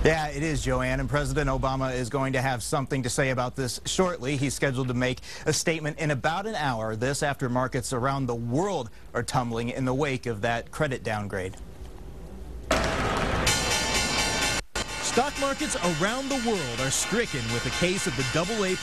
Yeah, it is, Joanne, and President Obama is going to have something to say about this shortly. He's scheduled to make a statement in about an hour, this after markets around the world are tumbling in the wake of that credit downgrade. Stock markets around the world are stricken with a case of the AA+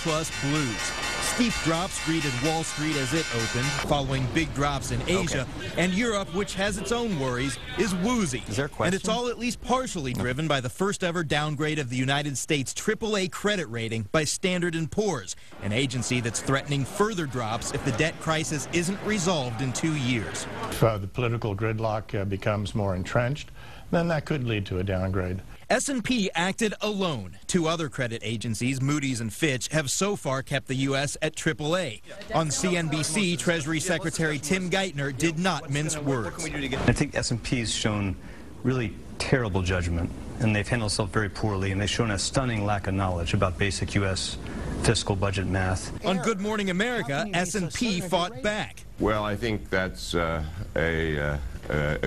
blues. Steep drops greeted Wall Street as it opened, following big drops in Asia, and Europe, which has its own worries, is woozy. Is there a question? And it's all at least partially driven by the first ever downgrade of the United States AAA credit rating by Standard & Poor's, an agency that's threatening further drops if the debt crisis isn't resolved in 2 years. If the political gridlock becomes more entrenched, then that could lead to a downgrade. S&P acted alone. Two other credit agencies, Moody's and Fitch, have so far kept the U.S. at AAA. On CNBC, Treasury Secretary Tim Geithner did not mince words. I think S&P's shown really terrible judgment, and they've handled themselves very poorly, and they've shown a stunning lack of knowledge about basic U.S. fiscal budget math. On Good Morning America, S&P fought back. Well, I think that's a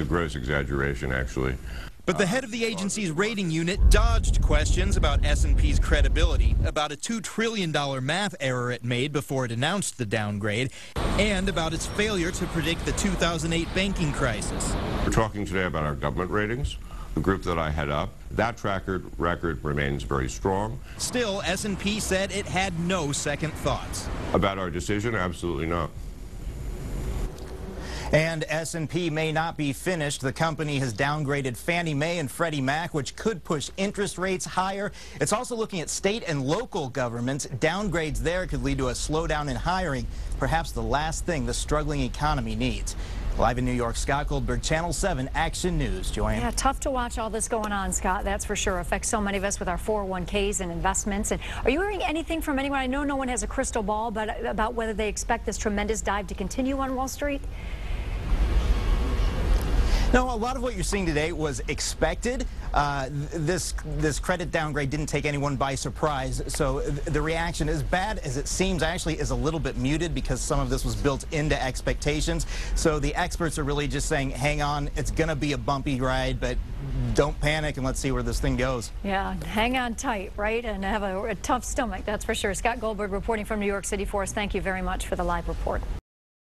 gross exaggeration, actually. But the head of the agency's rating unit dodged questions about S&P's credibility, about a $2 trillion math error it made before it announced the downgrade, and about its failure to predict the 2008 banking crisis. We're talking today about our government ratings, the group that I head up. That track record remains very strong. Still, S&P said it had no second thoughts. About our decision, absolutely not. And S&P may not be finished. The company has downgraded Fannie Mae and Freddie Mac, which could push interest rates higher. It's also looking at state and local governments. Downgrades there could lead to a slowdown in hiring, perhaps the last thing the struggling economy needs. Live in New York, Scott Goldberg, Channel 7 Action News. Joanne? Yeah, tough to watch all this going on, Scott, that's for sure. Affects so many of us with our 401ks and investments. And are you hearing anything from anyone? I know no one has a crystal ball, but about whether they expect this tremendous dive to continue on Wall Street? No, a lot of what you're seeing today was expected. This credit downgrade didn't take anyone by surprise, so the reaction, as bad as it seems, actually is a little bit muted because some of this was built into expectations. So the experts are really just saying, hang on, it's going to be a bumpy ride, but don't panic and let's see where this thing goes. Yeah, hang on tight, right, and have a tough stomach, that's for sure. Scott Goldberg reporting from New York City for us. Thank you very much for the live report.